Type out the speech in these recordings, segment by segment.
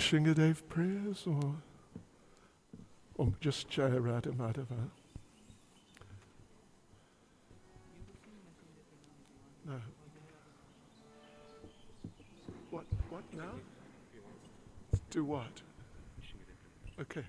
Shingadev prayers or just Jaya Radha Madhava? No. What now? Do what? Okay.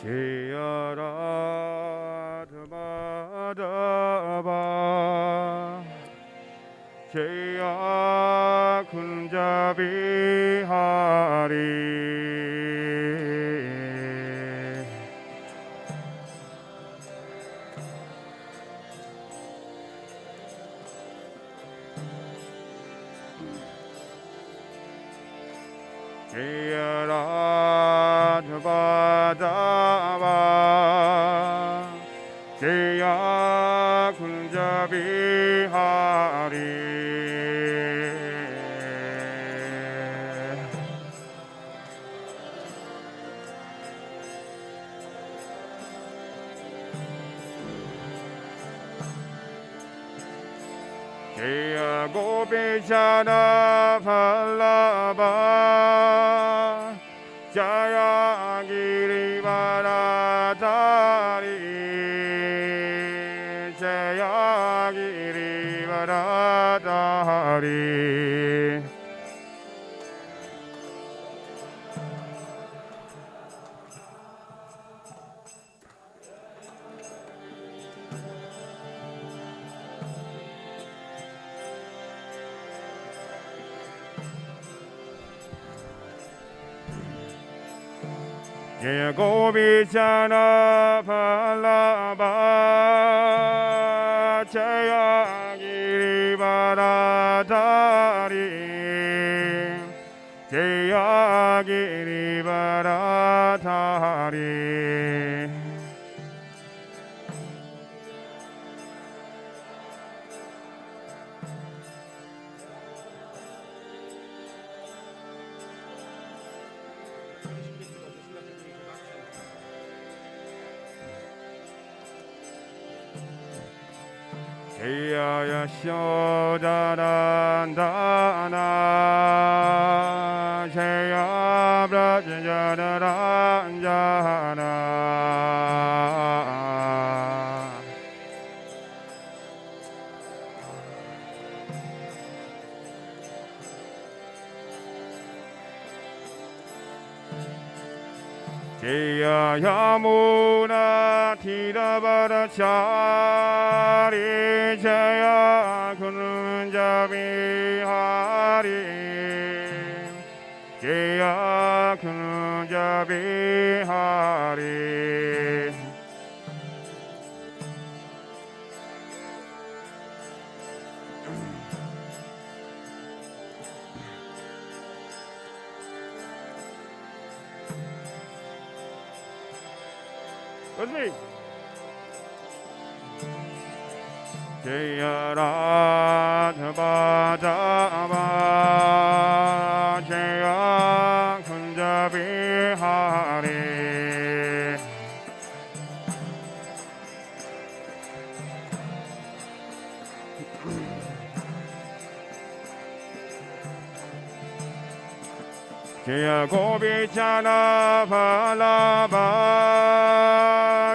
Jaya Radha Madhava Jaya Kunja Bihari Jaya Radha Madhava Jaya Kunja Bihari Jaya Gopijana Vallabha Jaya Girivaradhari Jaya Girivaradhari Jaya Gopijana Vallabha Jaya Girivaradhari Jaya Girivaradhari Jaya Yashodanandana Jaya Brajanaranjana Jaya Yamuna Tiravarachari Jaya Kunja Bihari Jaya Kunja Bihari Goswami Jaya Radha Madhava Jaya Kunja Bihari Jaya Gopijana Vallabha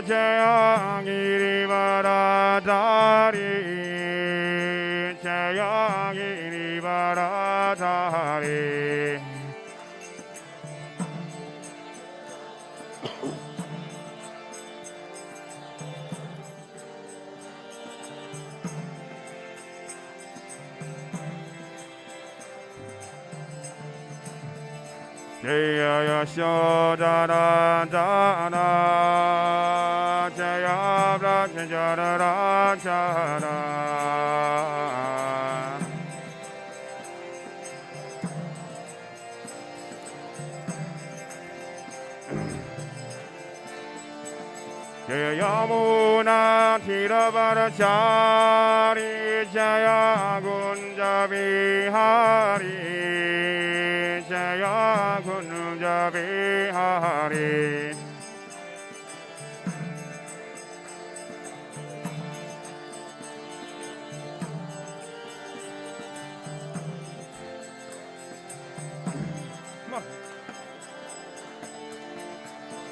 Jaya Girivaradhari Jaya Girivaradhari Jaya Yashodanandana Jaya Brajanaranjana Jaya Yamuna Tirabharachari Jaya Gunja Vihari Jaya Gunja Vihari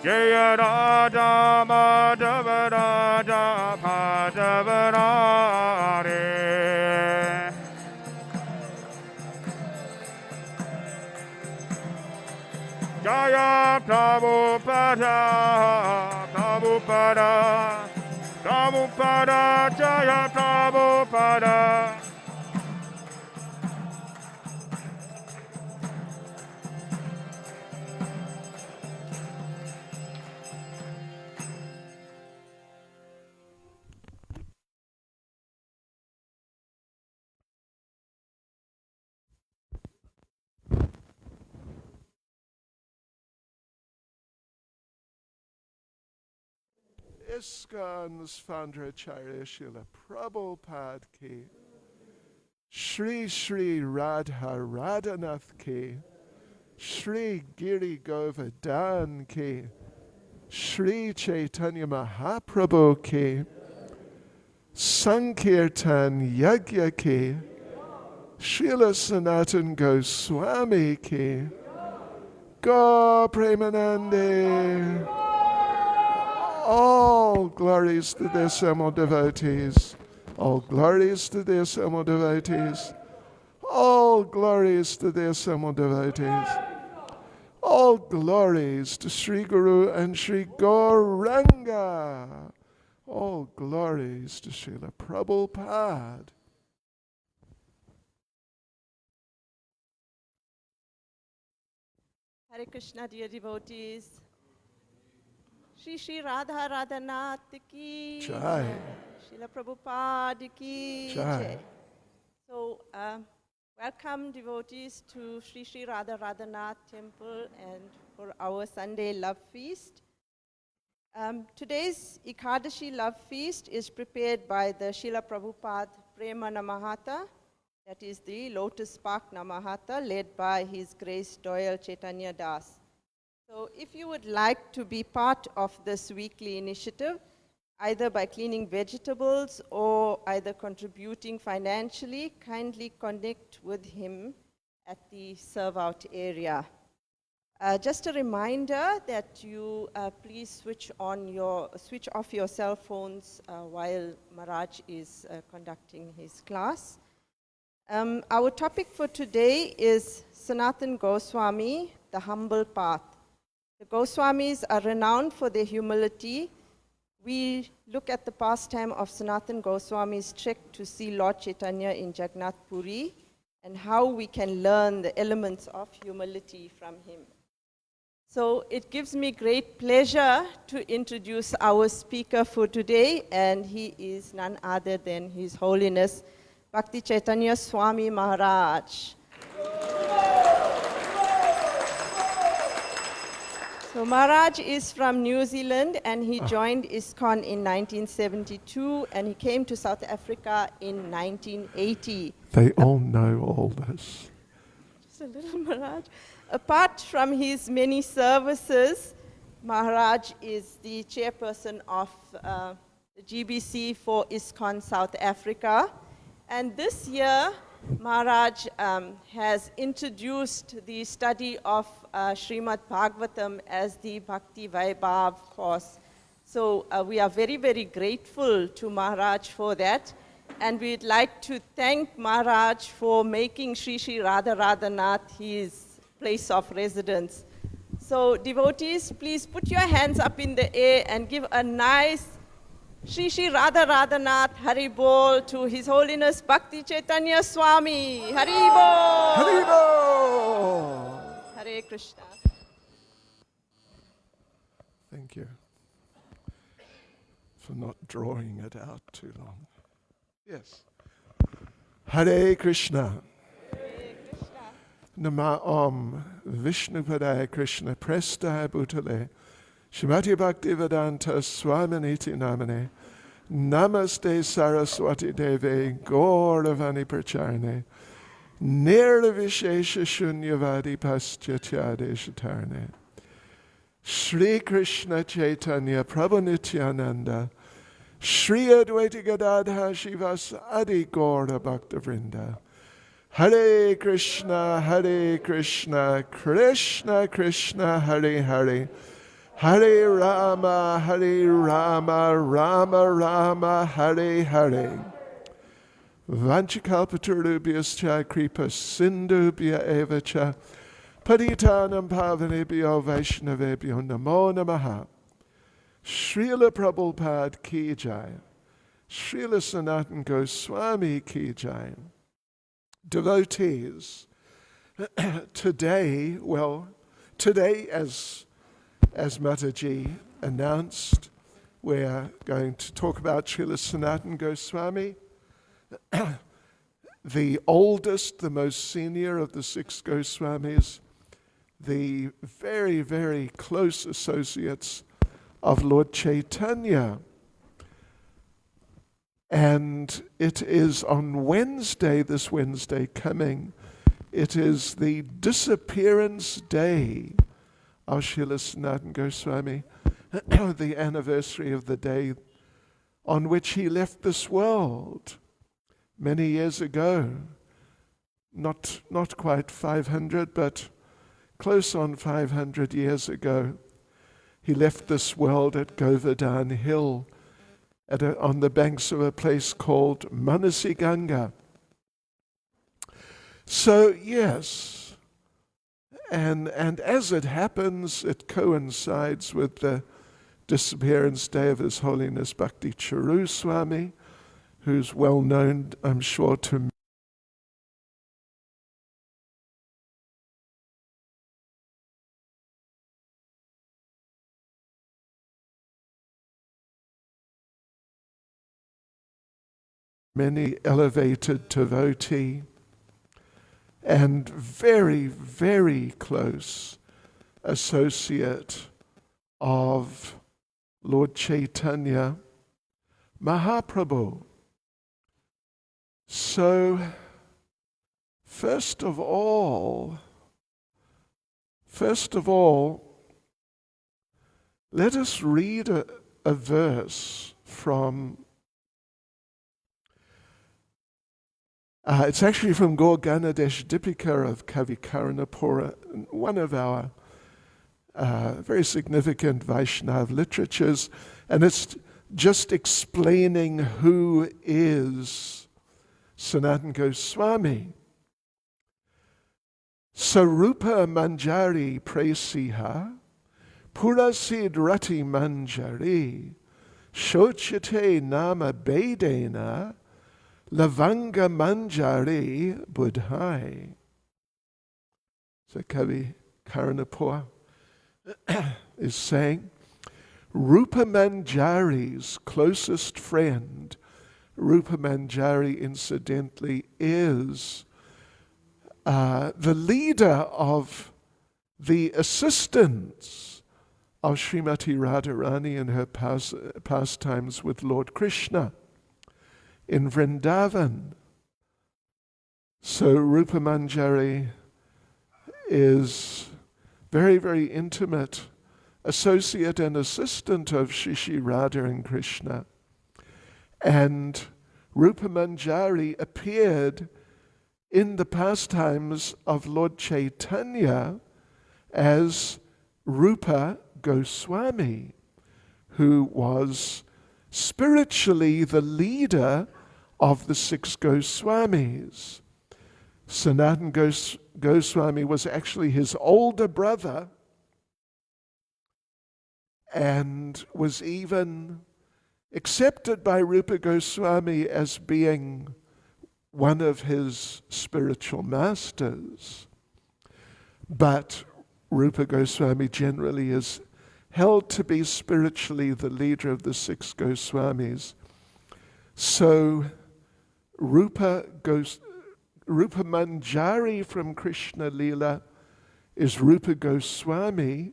Jaya Raja Madhava Raja Padava Rare Jaya Prabhupada Prabhupada Prabhupada Jaya Prabhupada ISKCON's founder Acharya Srila Prabhupada ki, Shri Shri Radha Radhanath ki, Shri Giri Govardhan ki, Shri Caitanya Mahaprabhu ki, Sankirtan Yagya ki, Srila Sanatana Goswami ki, Go Premanande. All glories to their Samo devotees. All glories to their Samo devotees. All glories to their Samo devotees. All glories to Sri Guru and Sri Gauranga. All glories to Srila Prabhupada. Hare Krishna, dear devotees. Shri Shri Radha Radhanath ki Jai. Srila Prabhupada ki Jai. So, welcome devotees to Shri Shri Radha Radhanath Temple and for our Sunday Love Feast. Today's Ekadashi Love Feast is prepared by the Srila Prabhupada Prema Namahata, that is the Lotus Park Namahata, led by His Grace Doyle Chaitanya Das. So if you would like to be part of this weekly initiative, either by cleaning vegetables or either contributing financially, kindly connect with him at the serve-out area. Just a reminder that you please switch off your cell phones while Maharaj is conducting his class. Our topic for today is Sanatana Goswami, the humble path. The Goswamis are renowned for their humility. We look at the pastime of Sanatana Goswami's trek to see Lord Chaitanya in Jagannath Puri and how we can learn the elements of humility from him. So it gives me great pleasure to introduce our speaker for today, and he is none other than His Holiness Bhakti Caitanya Swami Maharaj. So Maharaj is from New Zealand, and he joined ISKCON in 1972, and he came to South Africa in 1980. They all know all this. Just a little Maharaj. Apart from his many services, Maharaj is the chairperson of the GBC for ISKCON South Africa. And this year, Maharaj has introduced the study of Srimad Bhagavatam as the Bhakti Vaibhav course. So we are very, very grateful to Maharaj for that. And we'd like to thank Maharaj for making Shri Shri Radha Radhanath his place of residence. So devotees, please put your hands up in the air and give a nice Shri Shri Radha Radhanath Hari Bol to His Holiness Bhakti Caitanya Swami. Hari Bol! Hari Bol! Hare Krishna. Thank you for not drawing it out too long. Yes. Hare Krishna. Hare Krishna. Nama Om Vishnupadaya Krishna Prestaya Bhutale Shrimati Bhaktivedanta Swaminiti Namane Namaste Saraswati Deve Gauravani Pracharne Nirvishesha Shunyavadi Paschatya Shatarne Shri Krishna Chaitanya Prabhu Nityananda Shri Advaita Gadadha Shivas Adi Gaura Bhakta Vrinda Hare Krishna Krishna Krishna Hare Hare Hare Rama Rama Rama Hare Hare Vanchakalpatarubhyascha kripa sindhubhya evacha Paditanam pavanebhyo vaishnavebhyo namo namaha Srila Prabhupada ki jai Srila Sanatana Goswami ki jai. Devotees, today as Mataji announced, we're going to talk about Srila Sanatana Goswami, the oldest, the most senior of the 6 Goswamis, the very, very close associates of Lord Caitanya. And it is on Wednesday, this Wednesday coming, it is the disappearance day of Srila Sanatana Goswami, the anniversary of the day on which he left this world many years ago. Not quite 500, but close on 500 years ago. He left this world at Govardhan Hill on the banks of a place called Manasi Ganga. So yes, and as it happens, it coincides with the disappearance day of His Holiness Bhakti Charu Swami, who's well known, I'm sure, to many elevated devotee and very, very close associate of Lord Caitanya Mahaprabhu. So, first of all, let us read a verse from it's actually from Gaur Ganadesh Dipika of Kavi Karanapura, one of our very significant Vaishnav literatures, and it's just explaining who is Sanatana Goswami. Sarupa Manjari Presiha Purasid Rati Manjari Shochate Nama Bedena Lavanga Manjari Budhai. So Kavi Karanapur is saying, Rupa Manjari's closest friend, Rupa Manjari incidentally is the leader of the assistants of Srimati Radharani in her pastimes with Lord Krishna in Vrindavan. So Rupa Manjari is very, very intimate associate and assistant of Shri Radha and Krishna. And Rupa Manjari appeared in the pastimes of Lord Caitanya as Rupa Goswami, who was spiritually the leader of the 6 Goswamis. Sanatana Goswami was actually his older brother and was even accepted by Rupa Goswami as being one of his spiritual masters. But Rupa Goswami generally is held to be spiritually the leader of the 6 Goswamis. So Rupa Manjari from Krishna Lila is Rupa Goswami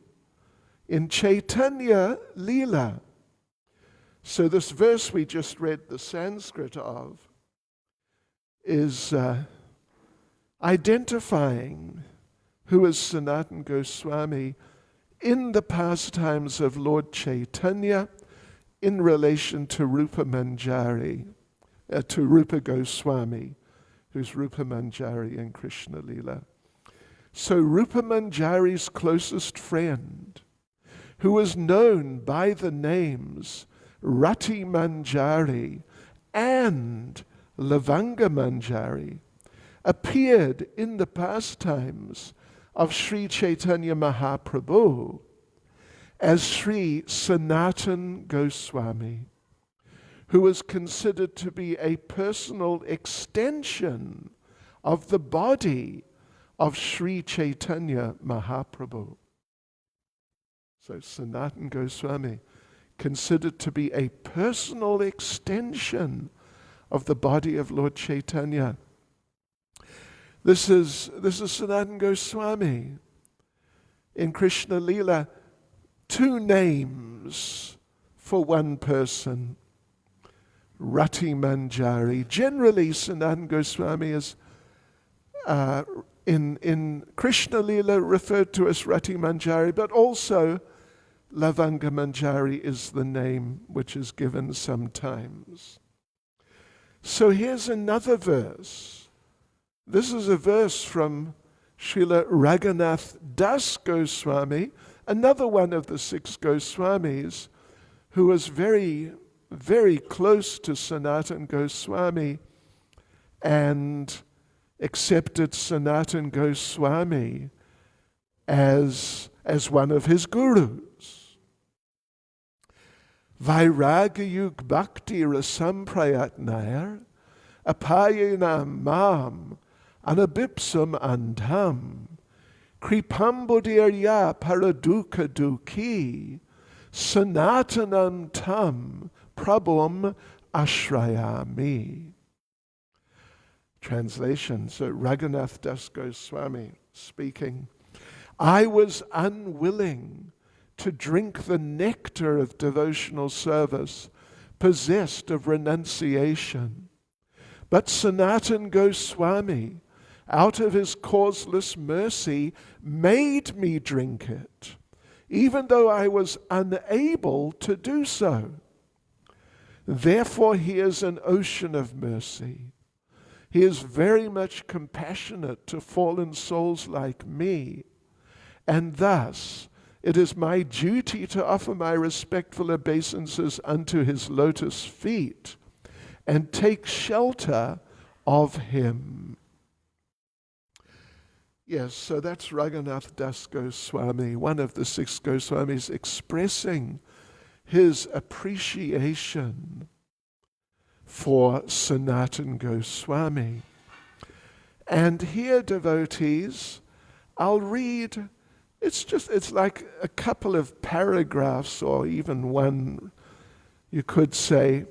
in Caitanya Leela. So this verse we just read the Sanskrit of is identifying who is Sanatana Goswami in the pastimes of Lord Chaitanya in relation to Rupa Manjari, to Rupa Goswami, who's Rupa Manjari in Krishna Leela. So Rupa Manjari's closest friend, who was known by the names Rati Manjari and Lavanga Manjari, appeared in the pastimes of Sri Chaitanya Mahaprabhu as Sri Sanatana Goswami, who was considered to be a personal extension of the body of Sri Chaitanya Mahaprabhu. So Sanatana Goswami, considered to be a personal extension of the body of Lord Chaitanya. This is Sanatana Goswami. In Krishna Leela, two names for one person. Rati Manjari. Generally, Sanatana Goswami is in Krishna Leela referred to as Rati Manjari, but also Lavanga Manjari is the name which is given sometimes. So here's another verse. This is a verse from Srila Raghunath Das Goswami, another one of the 6 Goswamis, who was very, very close to Sanatana Goswami and accepted Sanatana Goswami as one of his gurus. Vairagayug Bhakti Rasam Prayatnair Apayenam Mam Anabipsam Andham Kripambodirya Paraduka Duki Sanatanam Tam Prabhum Ashrayami. Translation, so Raghunath Das Goswami speaking. I was unwilling to drink the nectar of devotional service, possessed of renunciation. But Sanatana Goswami, out of his causeless mercy, made me drink it, even though I was unable to do so. Therefore, he is an ocean of mercy. He is very much compassionate to fallen souls like me, and thus it is my duty to offer my respectful obeisances unto his lotus feet and take shelter of him. Yes, so that's Raghunath Das Goswami, one of the 6 Goswamis, expressing his appreciation for Sanatana Goswami. And here, devotees, I'll read, it's like a couple of paragraphs, or even one, you could say,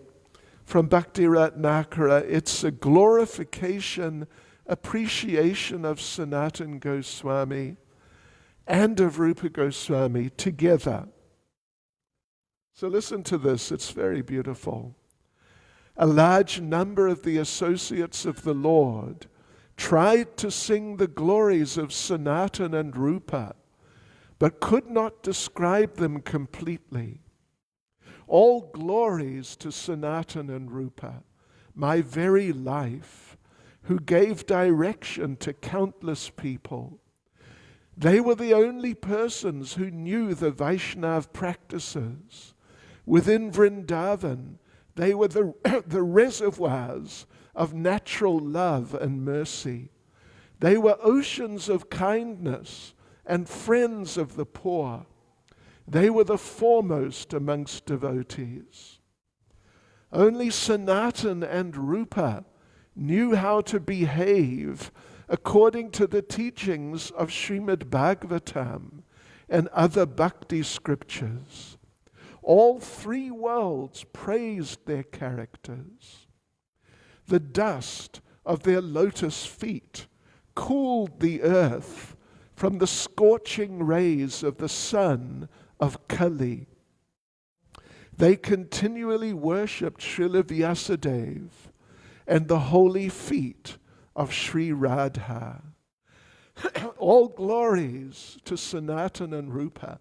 from Bhakti Ratnakara. It's a glorification, appreciation of Sanatana Goswami and of Rupa Goswami together. So listen to this, it's very beautiful. A large number of the associates of the Lord tried to sing the glories of Sanatana and Rupa, but could not describe them completely. All glories to Sanatana and Rupa, my very life, who gave direction to countless people. They were the only persons who knew the Vaishnav practices. Within Vrindavan, they were the reservoirs of natural love and mercy. They were oceans of kindness and friends of the poor. They were the foremost amongst devotees. Only Sanatana and Rupa knew how to behave according to the teachings of Srimad Bhagavatam and other bhakti scriptures. All 3 worlds praised their characters. The dust of their lotus feet cooled the earth from the scorching rays of the sun of Kali. They continually worshipped Srila Vyasadeva and the holy feet of Sri Radha. All glories to Sanatana and Rupa,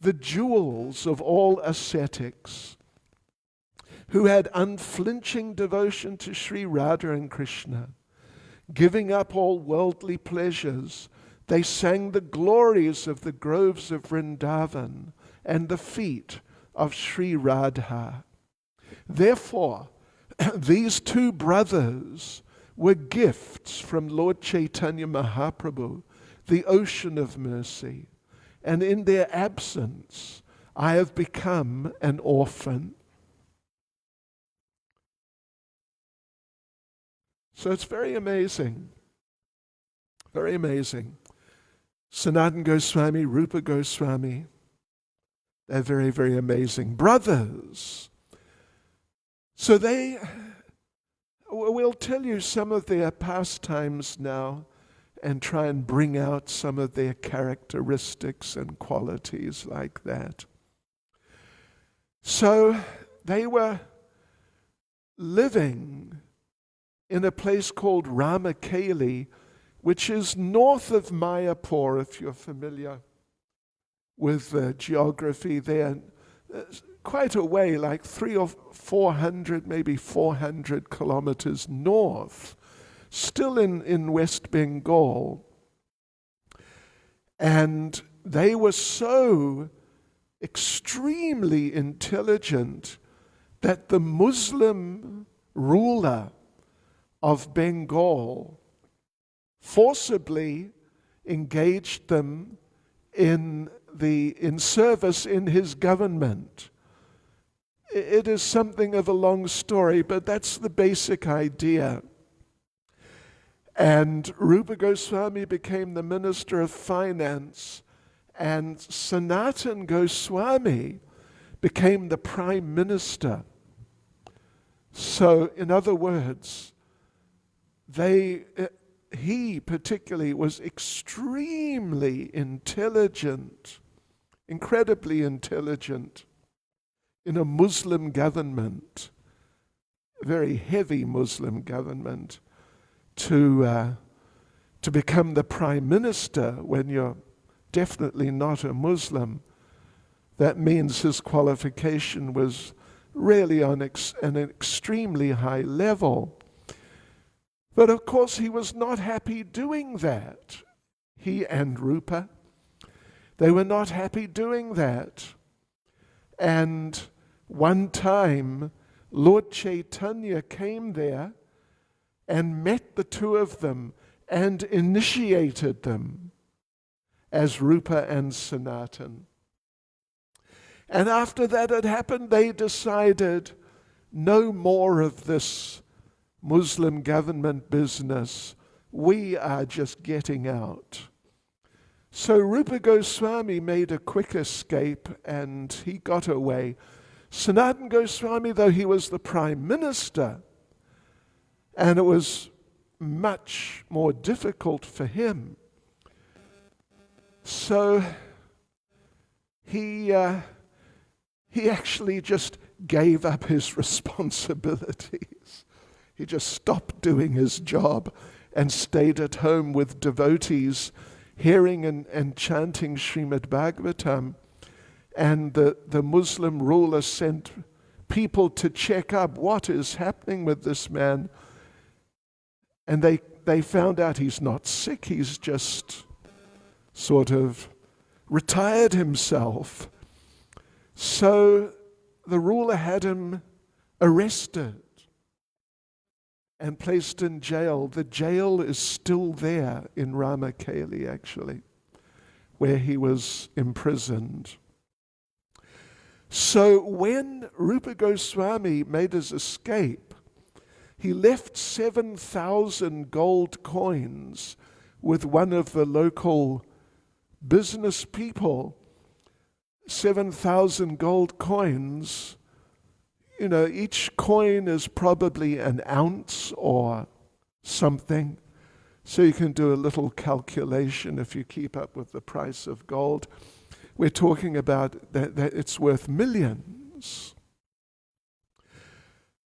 the jewels of all ascetics, who had unflinching devotion to Sri Radha and Krishna. Giving up all worldly pleasures, they sang the glories of the groves of Vrindavan and the feet of Sri Radha. Therefore, these two brothers were gifts from Lord Caitanya Mahaprabhu, the ocean of mercy, and in their absence I have become an orphan. So it's very amazing. Very amazing. Sanatana Goswami, Rupa Goswami, they're very, very amazing brothers. So we'll tell you some of their pastimes now and try and bring out some of their characteristics and qualities like that. So they were living in a place called Ramakeli, which is north of Mayapur, if you're familiar with the geography there. Quite a way, like 300 or 400, maybe 400 kilometers north, still in West Bengal. And they were so extremely intelligent that the Muslim ruler of Bengal forcibly engaged them in service in his government. It is something of a long story, but that's the basic idea. And Rupa Goswami became the Minister of Finance, and Sanatana Goswami became the Prime Minister. So, in other words, he particularly was extremely intelligent, incredibly intelligent, in a Muslim government, a very heavy Muslim government, to become the Prime Minister when you're definitely not a Muslim. That means his qualification was really on an extremely high level. But of course he was not happy doing that. He and Rupa, they were not happy doing that. And one time, Lord Caitanya came there and met the two of them and initiated them as Rupa and Sanatana. And after that had happened, they decided no more of this Muslim government business. We are just getting out. So Rupa Goswami made a quick escape and he got away. Sanatana Goswami, though he was the Prime Minister, and it was much more difficult for him. So he actually just gave up his responsibilities. He just stopped doing his job and stayed at home with devotees, hearing and chanting Srimad Bhagavatam. And the Muslim ruler sent people to check up what is happening with this man. And they found out he's not sick, he's just sort of retired himself. So the ruler had him arrested and placed in jail. The jail is still there in Ramakeli, actually, where he was imprisoned. So when Rupa Goswami made his escape, he left 7,000 gold coins with one of the local business people. 7,000 gold coins, each coin is probably an ounce or something. So you can do a little calculation if you keep up with the price of gold. we're talking about that it's worth millions.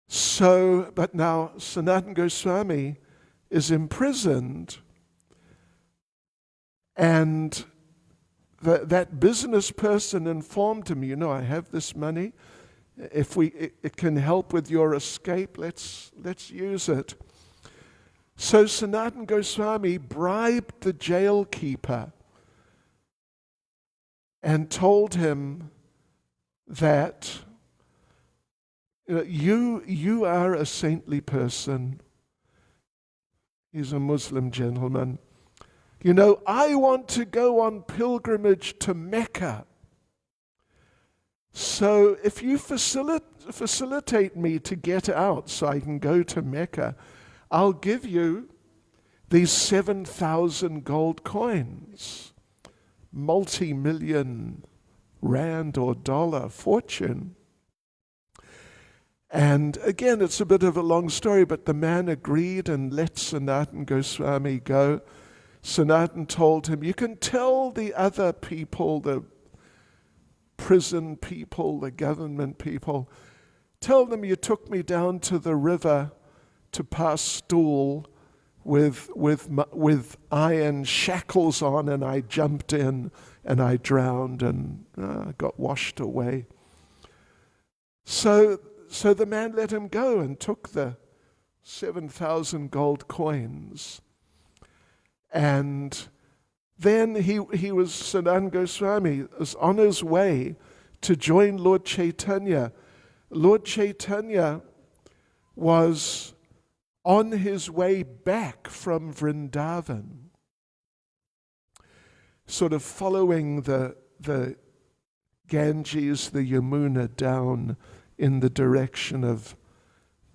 So, but now Sanatana Goswami is imprisoned, and that business person informed him, I have this money. If it can help with your escape, let's use it. So Sanatana Goswami bribed the jailkeeper and told him that you are a saintly person. He's a Muslim gentleman. I want to go on pilgrimage to Mecca. So if you facilitate me to get out so I can go to Mecca, I'll give you these 7,000 gold coins, multi-million rand or dollar fortune. And again, it's a bit of a long story, but the man agreed and let Sanatana Goswami go. Sanatana told him, you can tell the other people, the prison people, the government people, tell them you took me down to the river to pass stool with iron shackles on, and I jumped in and I drowned and got washed away. So the man let him go and took the 7,000 gold coins. And then Sanatana Goswami was on his way to join Lord Caitanya. Lord Caitanya was on his way back from Vrindavan, sort of following the Ganges, the Yamuna, down in the direction of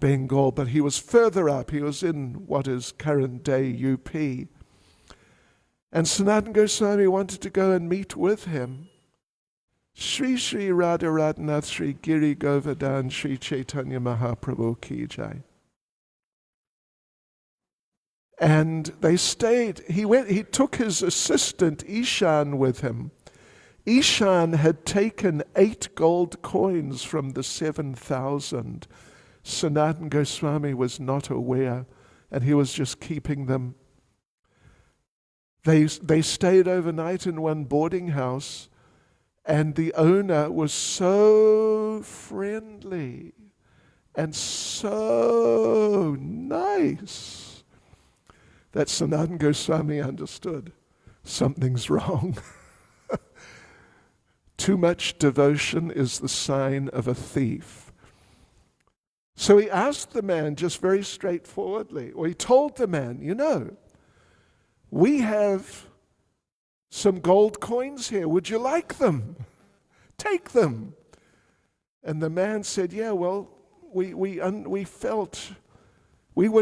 Bengal, but he was further up. He was in what is current day UP. And Sanatana Goswami wanted to go and meet with him. Shri Shri Radha Radhanath Shri Giri Govardhan Shri Chaitanya Mahaprabhu Ki Jai. And they stayed. He took his assistant Ishan with him. Ishan had taken 8 gold coins from the 7,000. Sanatana Goswami was not aware, and he was just keeping them. They stayed overnight in one boarding house, and the owner was so friendly and so nice that Sanatana Goswami understood something's wrong. Too much devotion is the sign of a thief. So he asked the man just very straightforwardly, or he told the man, we have some gold coins here. Would you like them? Take them. And the man said, yeah, well, we were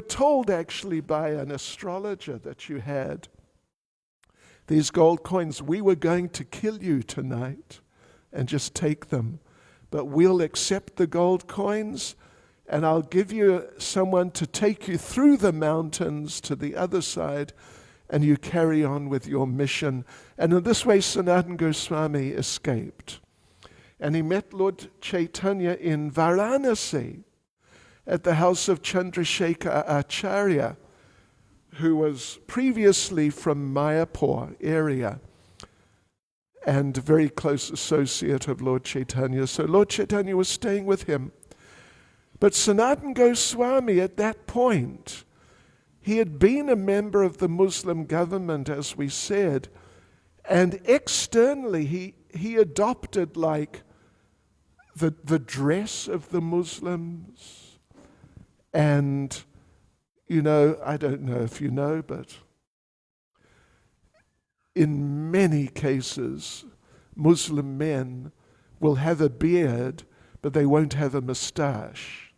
told actually by an astrologer that you had these gold coins. We were going to kill you tonight and just take them. But we'll accept the gold coins, and I'll give you someone to take you through the mountains to the other side, and you carry on with your mission. And in this way, Sanatana Goswami escaped. And he met Lord Chaitanya in Varanasi at the house of Chandrasekhar Acharya, who was previously from Mayapur area and a very close associate of Lord Chaitanya. So Lord Chaitanya was staying with him. But Sanatana Goswami at that point, he had been a member of the Muslim government, as we said, and externally he adopted like the dress of the Muslims. And, I don't know if you know, but in many cases, Muslim men will have a beard, but they won't have a mustache.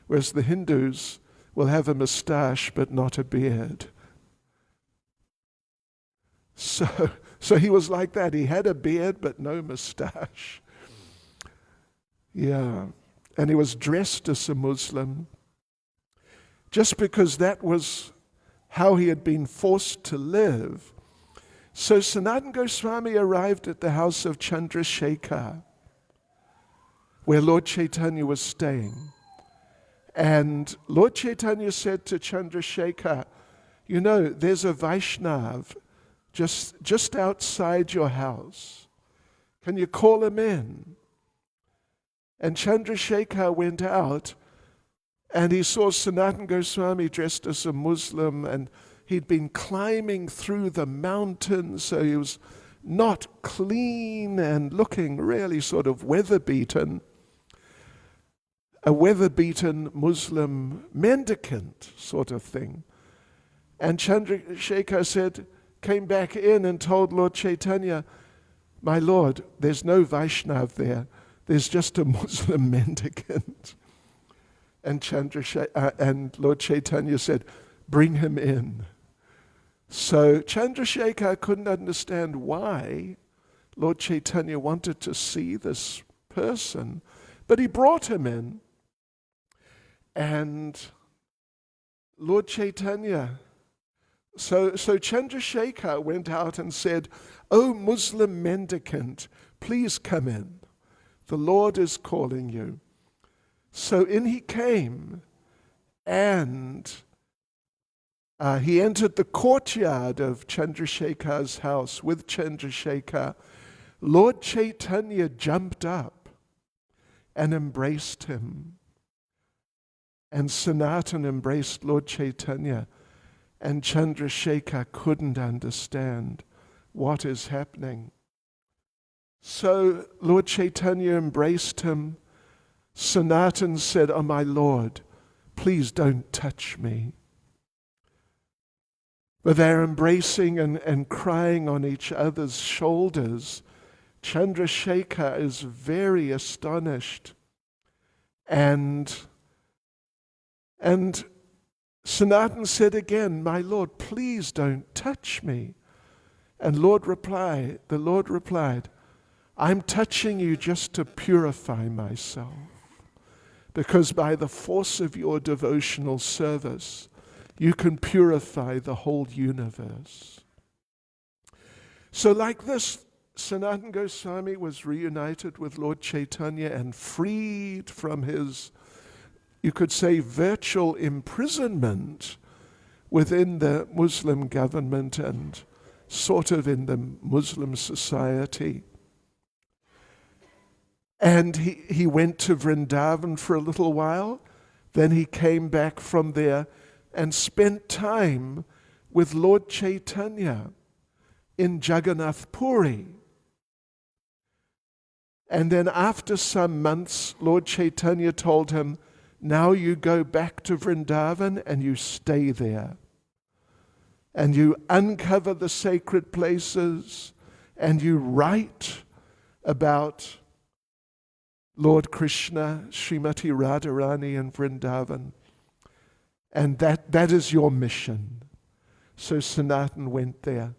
Whereas the Hindus will have a mustache but not a beard. So he was like that. He had a beard but no mustache. Yeah. And he was dressed as a Muslim just because that was how he had been forced to live. So Sanatana Goswami arrived at the house of Chandrasekhar, where Lord Chaitanya was staying. And Lord Chaitanya said to Chandrasekhar, you know, there's a Vaishnav just outside your house. Can you call him in? And Chandrasekhar went out, and he saw Sanatana Goswami dressed as a Muslim, and he'd been climbing through the mountains, so he was not clean and looking really sort of weather-beaten. A weather-beaten Muslim mendicant sort of thing. And Chandrasekhar came back in and told Lord Chaitanya, my Lord, there's no Vaishnav there. There's just a Muslim mendicant. And Lord Chaitanya said, bring him in. So Chandrasekhar couldn't understand why Lord Chaitanya wanted to see this person, but he brought him in. And Lord Chaitanya, so Chandrasekhar went out and said, "O Muslim mendicant, please come in. The Lord is calling you." So in he came, and he entered the courtyard of Chandrasekhar's house with Chandrasekhar. Lord Chaitanya jumped up and embraced him. And Sanatana embraced Lord Chaitanya, and Chandrasekhar couldn't understand what is happening. So Lord Chaitanya embraced him. Sanatana said, "Oh, my Lord, please don't touch me." But they're embracing and crying on each other's shoulders. Chandrasekhar is very astonished. And Sanatana said again, "My Lord, please don't touch me." And the Lord replied, "I'm touching you just to purify myself, because by the force of your devotional service, you can purify the whole universe." So like this, Sanatana Goswami was reunited with Lord Chaitanya and freed from his, you could say, virtual imprisonment within the Muslim government and sort of in the Muslim society. And he went to Vrindavan for a little while. Then he came back from there and spent time with Lord Chaitanya in Jagannath Puri. And then after some months, Lord Chaitanya told him, "Now you go back to Vrindavan and you stay there. And you uncover the sacred places and you write about Lord Krishna, Srimati Radharani in Vrindavan. And that is your mission." So Sanatana went there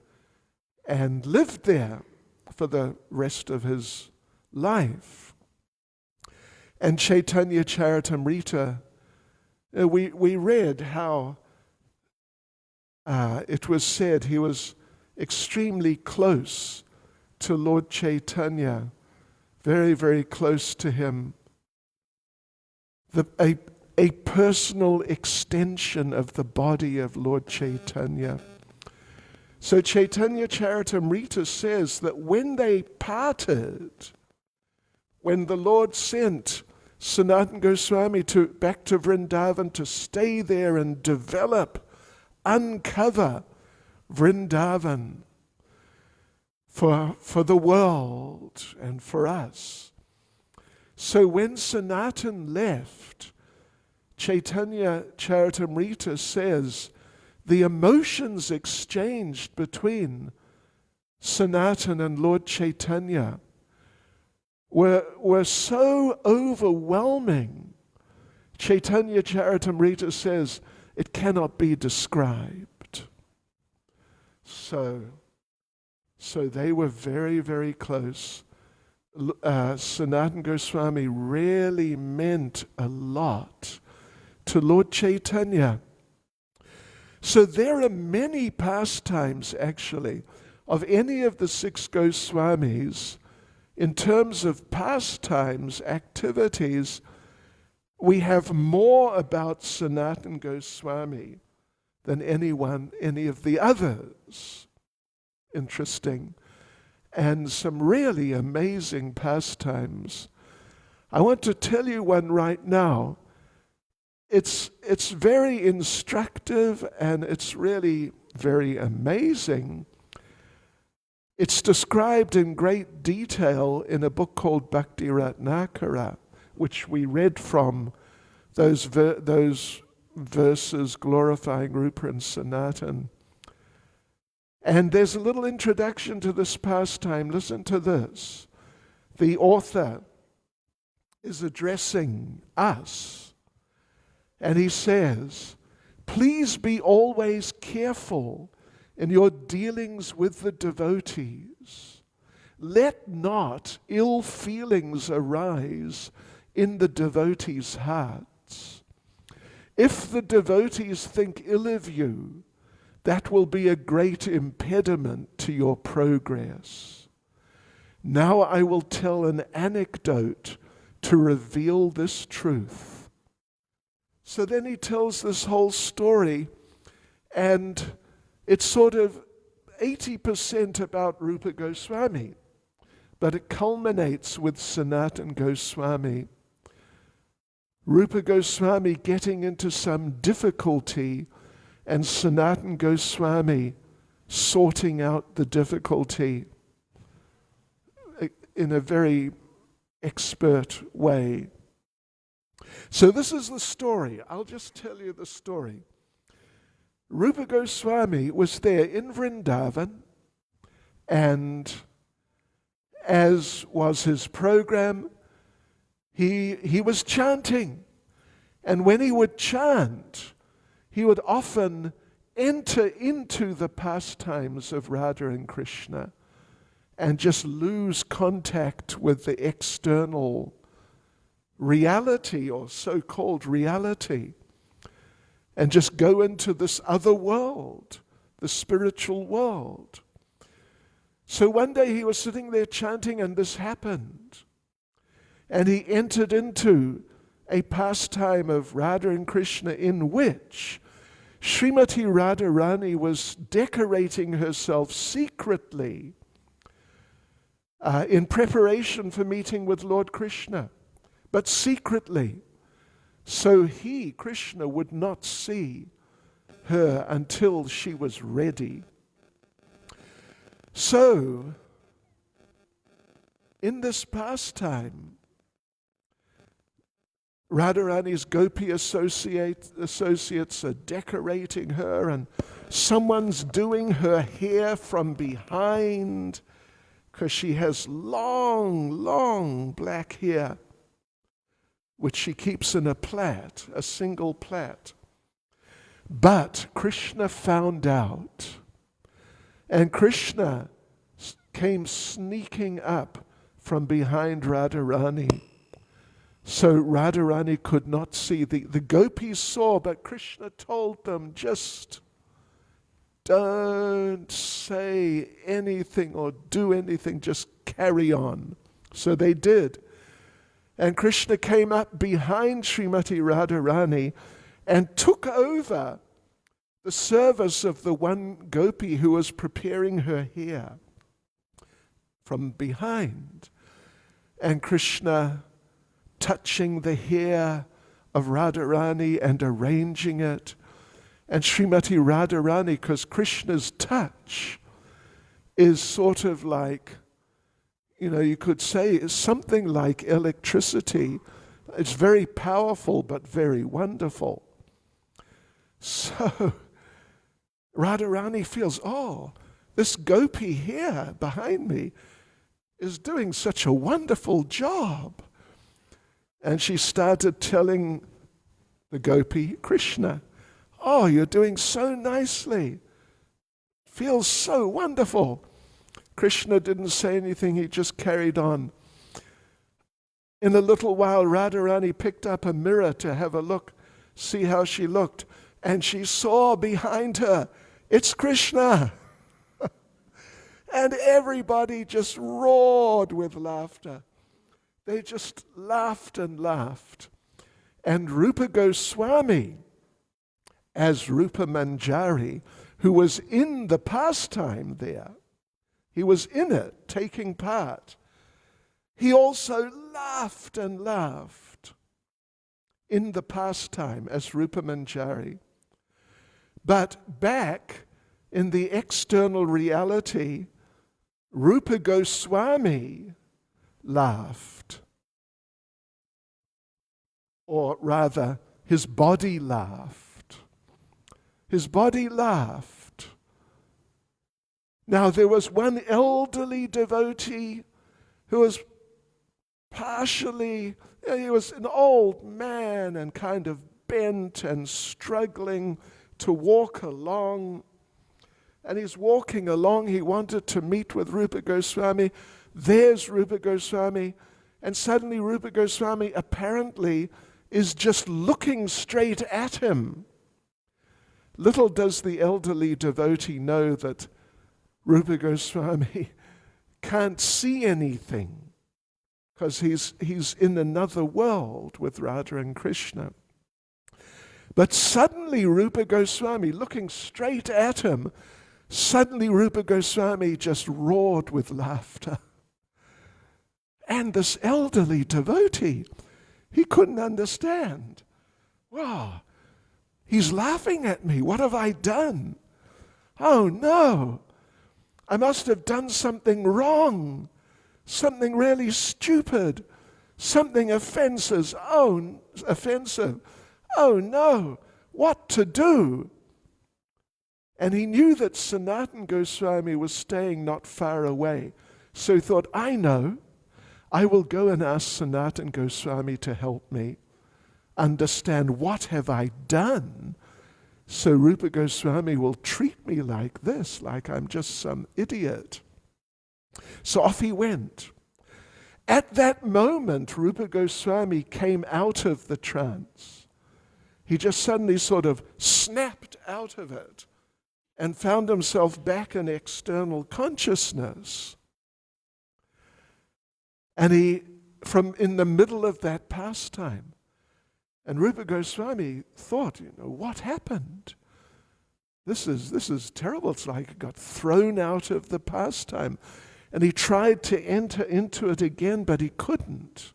and lived there for the rest of his life. And Caitanya Charitamrita, we read how it was said he was extremely close to Lord Chaitanya, very, very close to him. A personal extension of the body of Lord Chaitanya. So Caitanya Charitamrita says that when they parted, when the Lord sent Sanatana Goswami back to Vrindavan to stay there and develop, uncover Vrindavan for the world and for us. So when Sanatana left, Caitanya Charitamrita says the emotions exchanged between Sanatana and Lord Chaitanya were so overwhelming. Caitanya Charitamrita says it cannot be described. So they were very, very close. Sanatana Goswami really meant a lot to Lord Chaitanya. So there are many pastimes, actually, of any of the 6 Goswamis, in terms of pastimes, activities, we have more about Sanatana Goswami than any of the others. Interesting. And some really amazing pastimes. I want to tell you one right now. It's very instructive and it's really very amazing. It's described in great detail in a book called Bhakti Ratnakara, which we read from, those verses glorifying Rupa and Sanatana. And there's a little introduction to this pastime. Listen to this. The author is addressing us, and he says, "Please be always careful in your dealings with the devotees. Let not ill feelings arise in the devotees' hearts. If the devotees think ill of you, that will be a great impediment to your progress. Now I will tell an anecdote to reveal this truth." So then he tells this whole story, and it's sort of 80% about Rupa Goswami, but it culminates with Sanatana Goswami. Rupa Goswami getting into some difficulty and Sanatana Goswami sorting out the difficulty in a very expert way. So this is the story. I'll just tell you the story. Rupa Goswami was there in Vrindavan, and as was his program, he was chanting. And when he would chant, he would often enter into the pastimes of Radha and Krishna and just lose contact with the external reality or so-called reality and just go into this other world, the spiritual world. So one day he was sitting there chanting and this happened. And he entered into a pastime of Radha and Krishna in which Srimati Radharani was decorating herself secretly in preparation for meeting with Lord Krishna, but secretly. So he, Krishna, would not see her until she was ready. So, in this pastime, Radharani's gopi associates are decorating her, and someone's doing her hair from behind because she has long, long black hair, which she keeps in a plait, a single plait. But Krishna found out, and Krishna came sneaking up from behind Radharani. So Radharani could not see. The gopis saw, but Krishna told them, just don't say anything or do anything, just carry on. So they did. And Krishna came up behind Srimati Radharani and took over the service of the one gopi who was preparing her hair from behind. And Krishna, touching the hair of Radharani and arranging it. And Srimati Radharani, because Krishna's touch is sort of like, you could say is something like electricity. It's very powerful but very wonderful. So Radharani feels, this gopi here behind me is doing such a wonderful job. And she started telling the gopi, Krishna, you're doing so nicely. Feels so wonderful. Krishna didn't say anything, he just carried on. In a little while, Radharani picked up a mirror to have a look, see how she looked, and she saw behind her, it's Krishna. And everybody just roared with laughter. They just laughed and laughed. And Rupa Goswami, as Rupa Manjari, who was in the pastime there, he was in it, taking part, he also laughed and laughed in the pastime as Rupa Manjari. But back in the external reality, Rupa Goswami laughed. Or rather, his body laughed. His body laughed. Now, there was one elderly devotee who was partially, he was an old man and kind of bent and struggling to walk along. And he's walking along. He wanted to meet with Rupa Goswami. There's Rupa Goswami. And suddenly Rupa Goswami apparently is just looking straight at him. Little does the elderly devotee know that Rupa Goswami can't see anything because he's in another world with Radha and Krishna. But suddenly Rupa Goswami, looking straight at him, suddenly Rupa Goswami just roared with laughter. And this elderly devotee, he couldn't understand. Wow, he's laughing at me. What have I done? Oh no, I must have done something wrong, something really stupid, something offensive. Oh no, what to do? And he knew that Sanatana Goswami was staying not far away. So he thought, I know. I will go and ask Sanatana Goswami to help me understand what have I done so Rupa Goswami will treat me like this, like I'm just some idiot. So off he went. At that moment, Rupa Goswami came out of the trance. He just suddenly sort of snapped out of it and found himself back in external consciousness. And he, from in the middle of that pastime, and Rupa Goswami thought, what happened? This is terrible. It's like he got thrown out of the pastime. And he tried to enter into it again, but he couldn't.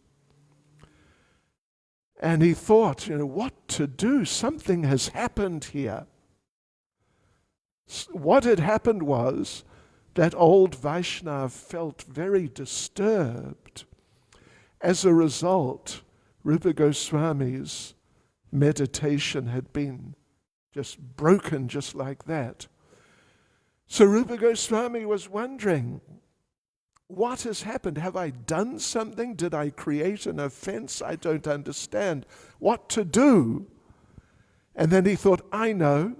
And he thought, what to do? Something has happened here. What had happened was that old Vaishnav felt very disturbed. As a result, Rupa Goswami's meditation had been just broken just like that. So Rupa Goswami was wondering, what has happened? Have I done something? Did I create an offense? I don't understand what to do. And then he thought, I know.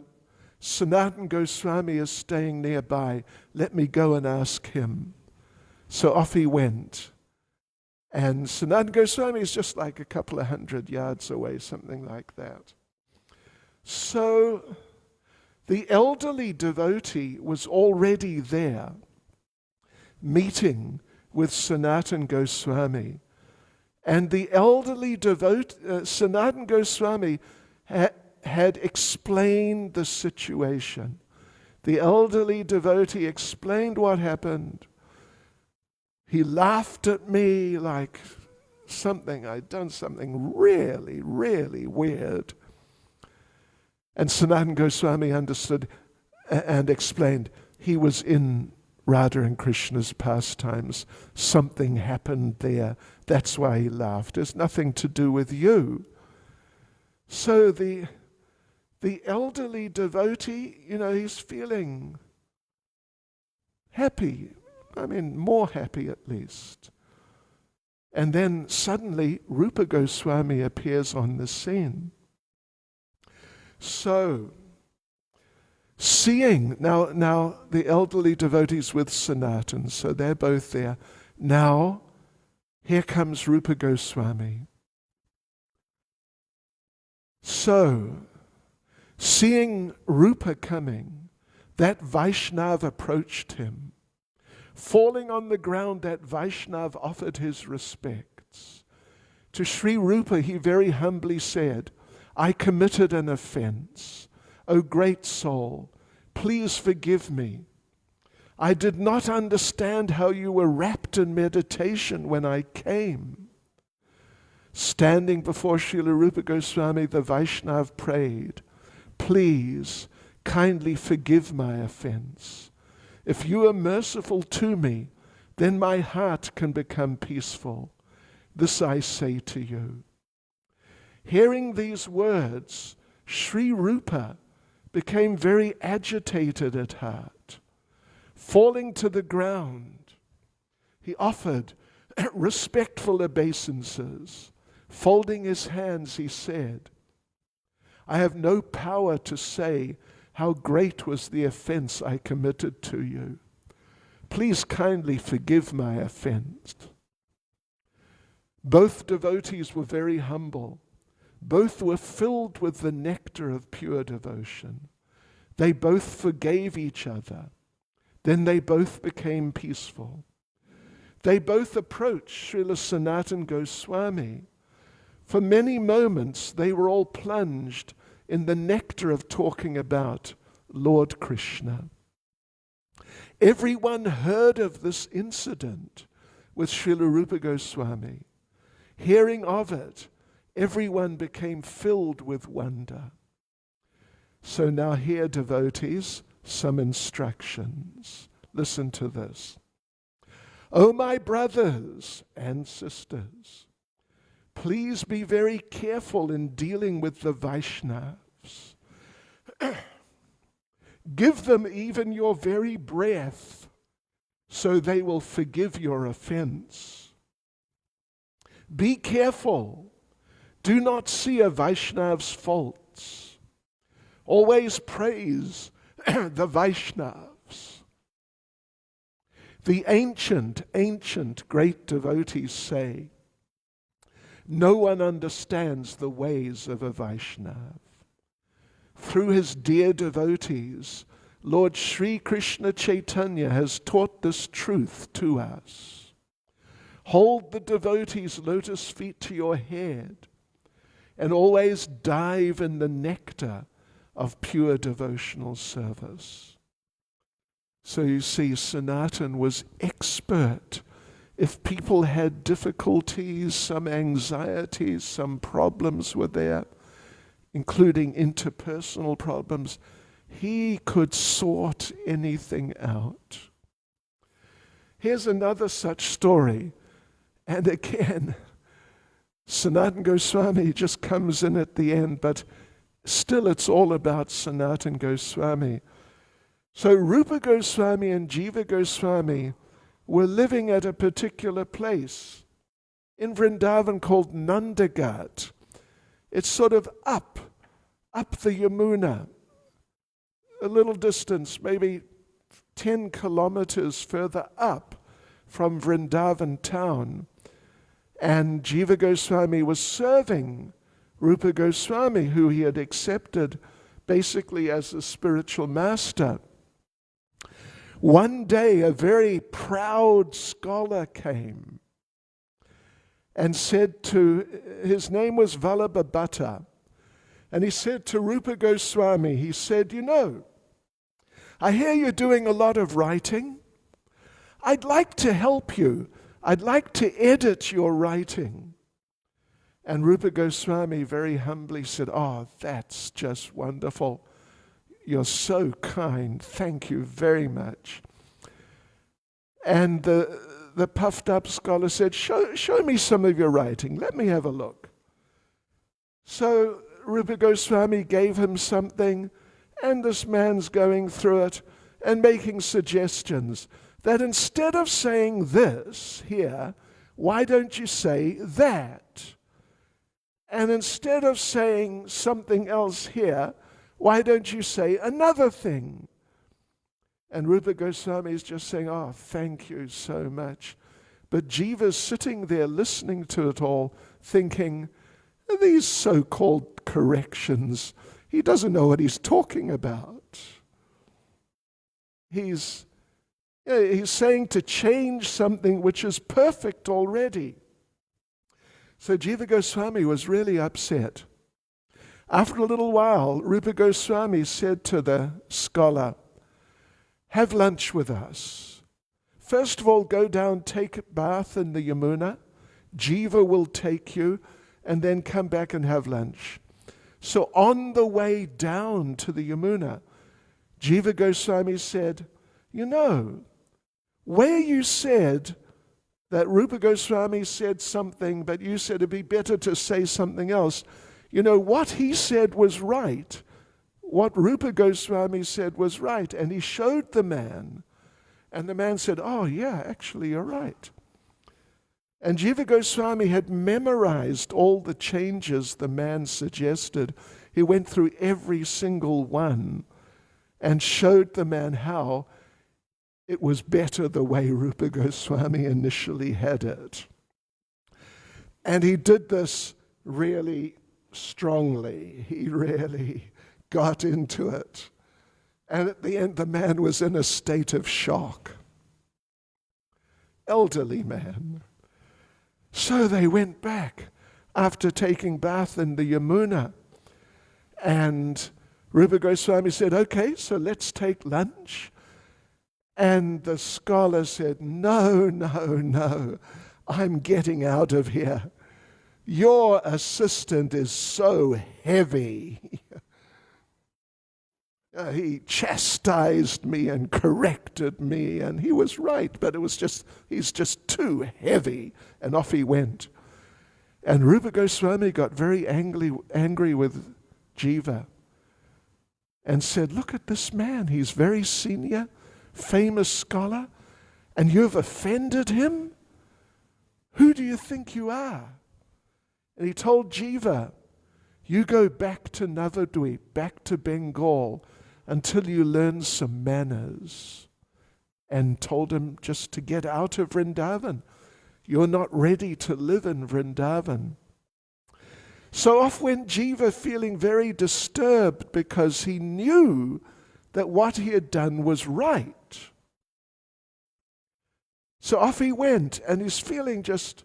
Sanatana Goswami is staying nearby. Let me go and ask him. So off he went. And Sanatana Goswami is just like a couple of 100 yards away, something like that. So the elderly devotee was already there, meeting with Sanatana Goswami. And the elderly Sanatana Goswami had explained the situation. The elderly devotee explained what happened. He laughed at me like I'd done something really, really weird. And Sanatana Goswami understood and explained he was in Radha and Krishna's pastimes. Something happened there. That's why he laughed. It's nothing to do with you. So the elderly devotee, he's feeling happy. More happy at least. And then suddenly Rupa Goswami appears on the scene. So, seeing, now the elderly devotees with Sanatana, so they're both there. Now, here comes Rupa Goswami. So, seeing Rupa coming, that Vaishnava approached him. Falling on the ground, that Vaishnav offered his respects. To Sri Rupa, he very humbly said, I committed an offense. O great soul, please forgive me. I did not understand how you were wrapped in meditation when I came. Standing before Srila Rupa Goswami, the Vaishnav prayed, please kindly forgive my offense. If you are merciful to me, then my heart can become peaceful. This I say to you. Hearing these words, Sri Rupa became very agitated at heart. Falling to the ground, he offered respectful obeisances. Folding his hands, he said, I have no power to say how great was the offense I committed to you. Please kindly forgive my offense. Both devotees were very humble. Both were filled with the nectar of pure devotion. They both forgave each other. Then they both became peaceful. They both approached Srila Sanatana Goswami. For many moments, they were all plunged in the nectar of talking about Lord Krishna. Everyone heard of this incident with Srila Rupa Goswami. Hearing of it, everyone became filled with wonder. So now here, devotees, some instructions. Listen to this. O my brothers and sisters, please be very careful in dealing with the Vaishnavas. Give them even your very breath, so they will forgive your offense. Be careful. Do not see a Vaishnav's faults. Always praise the Vaishnavas. The ancient great devotees say, no one understands the ways of a Vaishnav. Through his dear devotees, Lord Sri Krishna Caitanya has taught this truth to us. Hold the devotee's lotus feet to your head and always dive in the nectar of pure devotional service. So you see, Sanatana was expert. If people had difficulties, some anxieties, some problems were there, including interpersonal problems, he could sort anything out. Here's another such story. And again, Sanatana Goswami just comes in at the end, but still it's all about Sanatana Goswami. So Rupa Goswami and Jiva Goswami were living at a particular place in Vrindavan called Nandagat. It's sort of up the Yamuna, a little distance, maybe 10 kilometers further up from Vrindavan town. And Jiva Goswami was serving Rupa Goswami, who he had accepted basically as a spiritual master. One day, a very proud scholar came and said to, his name was Vallabhabhata, and he said to Rupa Goswami, he said, you know, I hear you're doing a lot of writing. I'd like to help you. I'd like to edit your writing. And Rupa Goswami very humbly said, oh, that's just wonderful. You're so kind. Thank you very much. And the puffed up scholar said, show me some of your writing. Let me have a look. So Rupa Goswami gave him something, and this man's going through it and making suggestions that instead of saying this here, why don't you say that? And instead of saying something else here, why don't you say another thing? And Rupa Goswami is just saying, oh, thank you so much. But Jiva's sitting there listening to it all, thinking, these so-called corrections, he doesn't know what he's talking about. He's He's saying to change something which is perfect already. So Jiva Goswami was really upset. After a little while, Rupa Goswami said to the scholar, have lunch with us. First of all, go down, take a bath in the Yamuna. Jiva will take you, and then come back and have lunch. So on the way down to the Yamuna, Jiva Goswami said, you know, where you said that Rupa Goswami said something, but you said it'd be better to say something else, you know, what he said was right. What Rupa Goswami said was right. And he showed the man. And the man said, oh yeah, actually you're right. And Jiva Goswami had memorized all the changes the man suggested. He went through every single one and showed the man how it was better the way Rupa Goswami initially had it. And he did this really strongly. He really got into it. And at the end, the man was in a state of shock. Elderly man. So they went back after taking bath in the Yamuna. And Rupa Goswami said, okay, so let's take lunch. And the scholar said, no, I'm getting out of here. Your assistant is so heavy. He chastised me and corrected me, and he was right, but he's just too heavy. And off he went. And Rupa Goswami got very angry with Jiva and said, look at this man, he's very senior, famous scholar, and you've offended him? Who do you think you are? And he told Jiva, you go back to Navadvip, back to Bengal, until you learn some manners. And told him just to get out of Vrindavan. You're not ready to live in Vrindavan. So off went Jiva, feeling very disturbed because he knew that what he had done was right. So off he went, and he's feeling just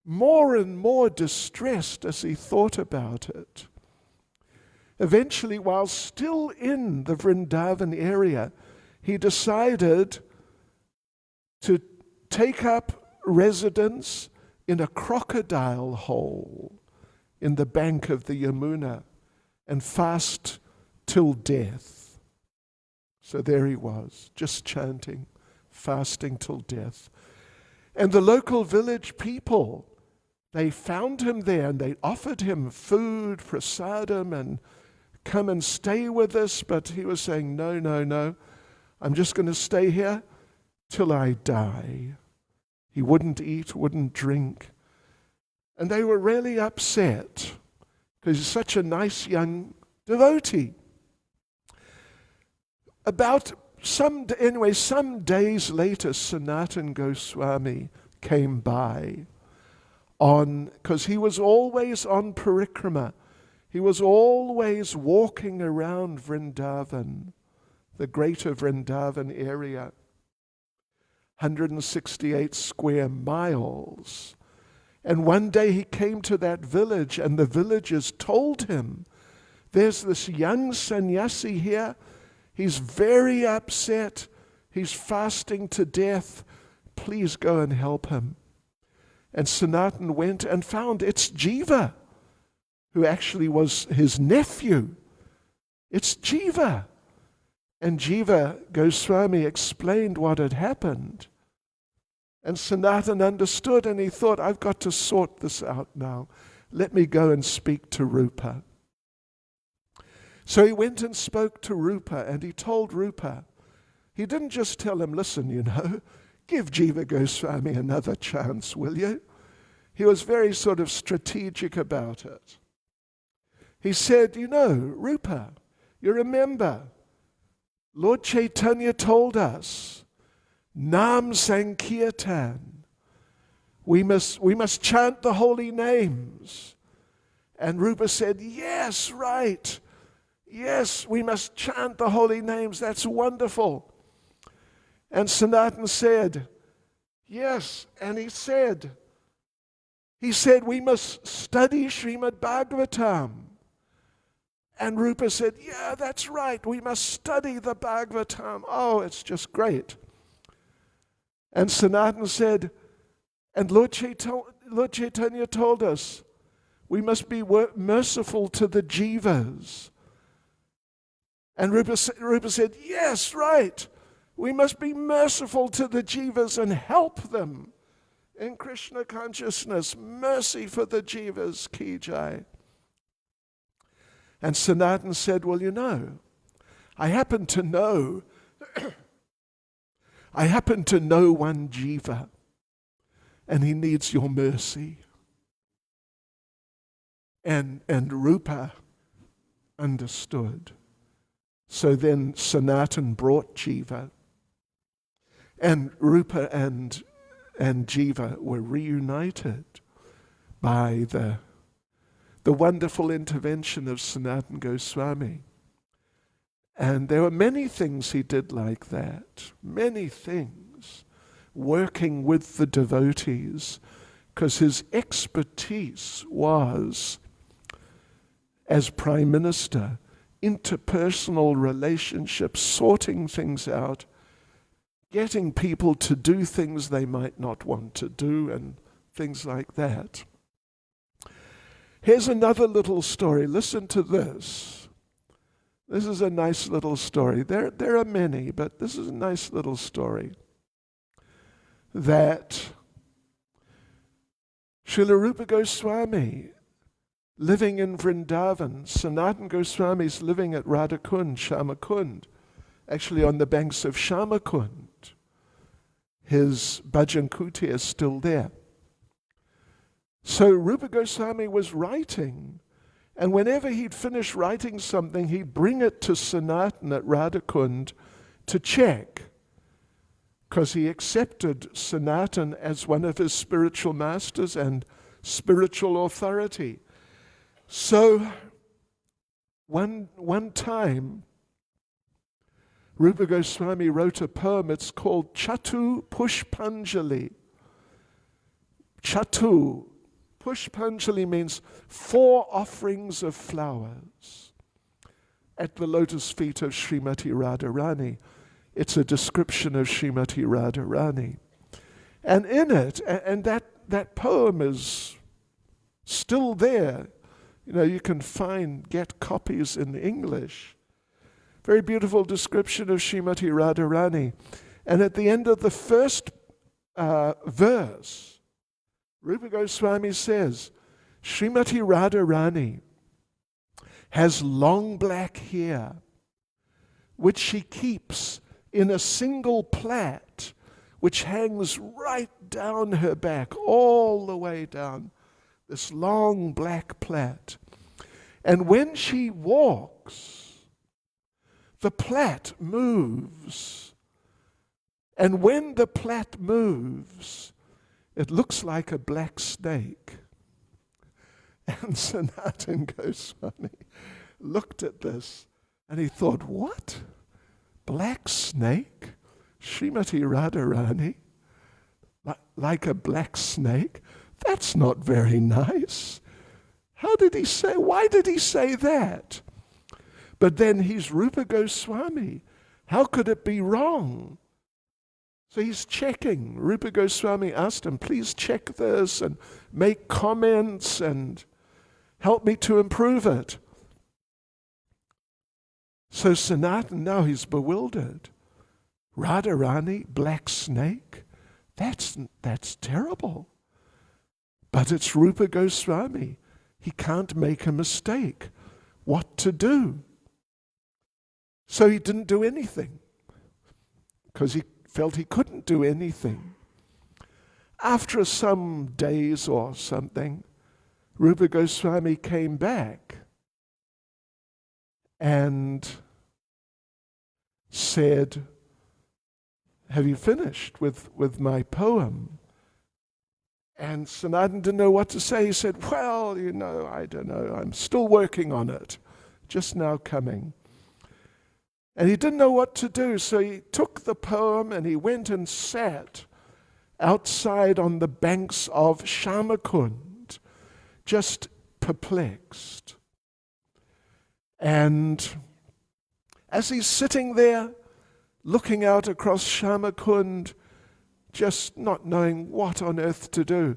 more and more distressed as he thought about it. Eventually, while still in the Vrindavan area, he decided to take up residence in a crocodile hole in the bank of the Yamuna and fast till death. So there he was, just chanting, fasting till death. And the local village people, they found him there and they offered him food, prasadam, and come and stay with us. But he was saying, no, I'm just going to stay here till I die. He wouldn't eat, wouldn't drink. And they were really upset because he's such a nice young devotee. Some days later, Sanatana Goswami came by because he was always on parikrama. He was always walking around Vrindavan, the greater Vrindavan area, 168 square miles. And one day he came to that village, and the villagers told him, there's this young sannyasi here. He's very upset. He's fasting to death. Please go and help him. And Sanatana went and found it's Jiva, who actually was his nephew. It's Jiva. And Jiva Goswami explained what had happened. And Sanatana understood, and he thought, I've got to sort this out now. Let me go and speak to Rupa. So he went and spoke to Rupa, and he told Rupa, he didn't just tell him, listen, give Jiva Goswami another chance, will you? He was very sort of strategic about it. He said, Rupa, you remember, Lord Caitanya told us, Nam Sankirtan, we must chant the holy names. And Rupa said, yes, right. Yes, we must chant the holy names. That's wonderful. And Sanatana said, yes. And he said, we must study Srimad Bhagavatam. And Rupa said, yeah, that's right. We must study the Bhagavatam. Oh, it's just great. And Sanatana said, and Lord Chaitanya told us, we must be merciful to the jivas. And Rupa said, yes, right. We must be merciful to the jivas and help them in Krishna consciousness. Mercy for the jivas, ki jai. And Sanatana said, well, I happen to know one jiva, and he needs your mercy. And Rupa understood. So then Sanatana brought jiva, and Rupa and jiva were reunited by the wonderful intervention of Sanatana Goswami. And there were many things he did like that, many things, working with the devotees, because his expertise was, as Prime Minister, interpersonal relationships, sorting things out, getting people to do things they might not want to do, and things like that. Here's another little story. Listen to this. This is a nice little story. There are many, but this is a nice little story. That Srila Rupa Goswami, living in Vrindavan, Sanatana Goswami is living at Radhakund, Shamakund, actually on the banks of Shamakund. His bhajan kuti is still there. So Rupa Goswami was writing, and whenever he'd finish writing something, he'd bring it to Sanatana at Radhakund to check, because he accepted Sanatana as one of his spiritual masters and spiritual authority. So one time, Rupa Goswami wrote a poem. It's called Chatu Pushpanjali. Chatu Pushpanjali means 4 offerings of flowers at the lotus feet of Srimati Radharani. It's a description of Srimati Radharani. And in it, and that poem is still there. You can get copies in English. Very beautiful description of Srimati Radharani. And at the end of the first verse, Rupa Goswami says, Srimati Radharani has long black hair, which she keeps in a single plait, which hangs right down her back, all the way down, this long black plait. And when she walks, the plait moves. And when the plait moves, it looks like a black snake. And Sanatana Goswami looked at this and he thought, what? Black snake? Srimati Radharani? Like a black snake? That's not very nice. Why did he say that? But then he's Rupa Goswami. How could it be wrong? So he's checking. Rupa Goswami asked him, please check this and make comments and help me to improve it. So Sanatana, now he's bewildered. Radharani, black snake? That's terrible. But it's Rupa Goswami. He can't make a mistake. What to do? So he didn't do anything, because he felt he couldn't do anything. After some days or something, Rupa Goswami came back and said, have you finished with my poem? And Sanatana didn't know what to say. He said, well, I don't know. I'm still working on it. Just now coming. And he didn't know what to do, so he took the poem and he went and sat outside on the banks of Shamakund, just perplexed. And as he's sitting there, looking out across Shamakund, just not knowing what on earth to do,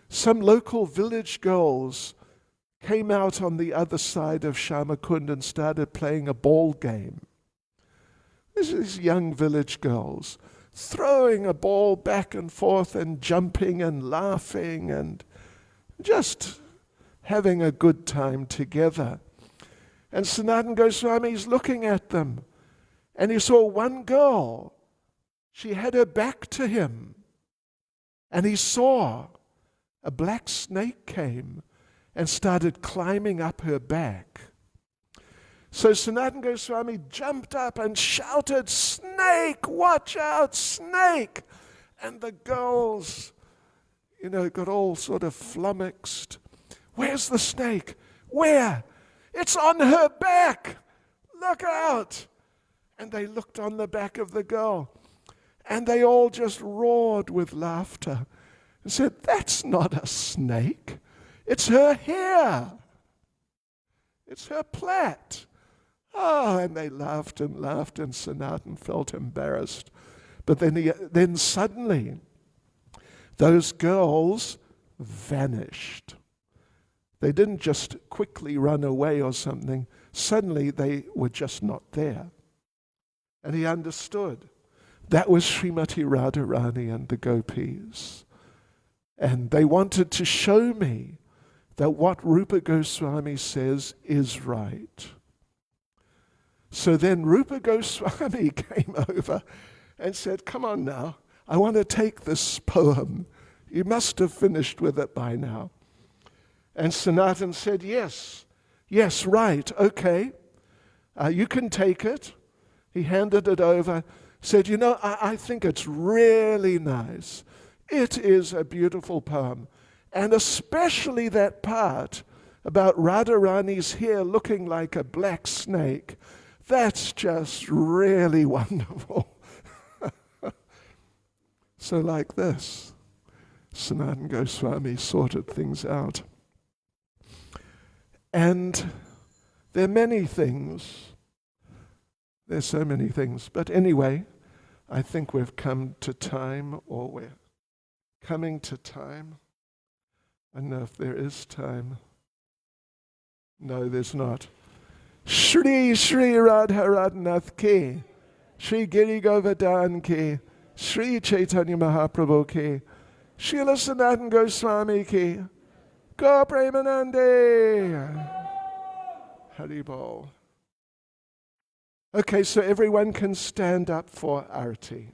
some local village girls came out on the other side of Shamakund and started playing a ball game. These young village girls throwing a ball back and forth and jumping and laughing and just having a good time together. And Sanatana Goswami is looking at them, and he saw one girl. She had her back to him, and he saw a black snake came and started climbing up her back. So Sanatana Goswami jumped up and shouted, "Snake, watch out, snake!" And the girls, got all sort of flummoxed. "Where's the snake? Where? It's on her back! Look out!" And they looked on the back of the girl, and they all just roared with laughter and said, "That's not a snake. It's her hair. It's her plait." Oh, and they laughed, and Sanatana felt embarrassed. But then suddenly, those girls vanished. They didn't just quickly run away or something. Suddenly, they were just not there. And he understood. That was Srimati Radharani and the gopis. And they wanted to show me that what Rupa Goswami says is right. So then Rupa Goswami came over and said, "Come on now, I want to take this poem. You must have finished with it by now." And Sanatana said, yes, right, okay, you can take it. He handed it over, said, I think it's really nice. It is a beautiful poem. And especially that part about Radharani's hair looking like a black snake. That's just really wonderful. So like this, Sanatana Goswami sorted things out. And there are many things. There's so many things. But anyway, I think we've come to time, or we're coming to time. I don't know if there is time. No, there's not. Shri Radha Radhanath Ki, Shri Giri Govardhan Ki, Shri Caitanya Mahaprabhu Ki, Srila Sanatana Goswami Ki, Go Premanande. Haribol. Okay, so everyone can stand up for Arati.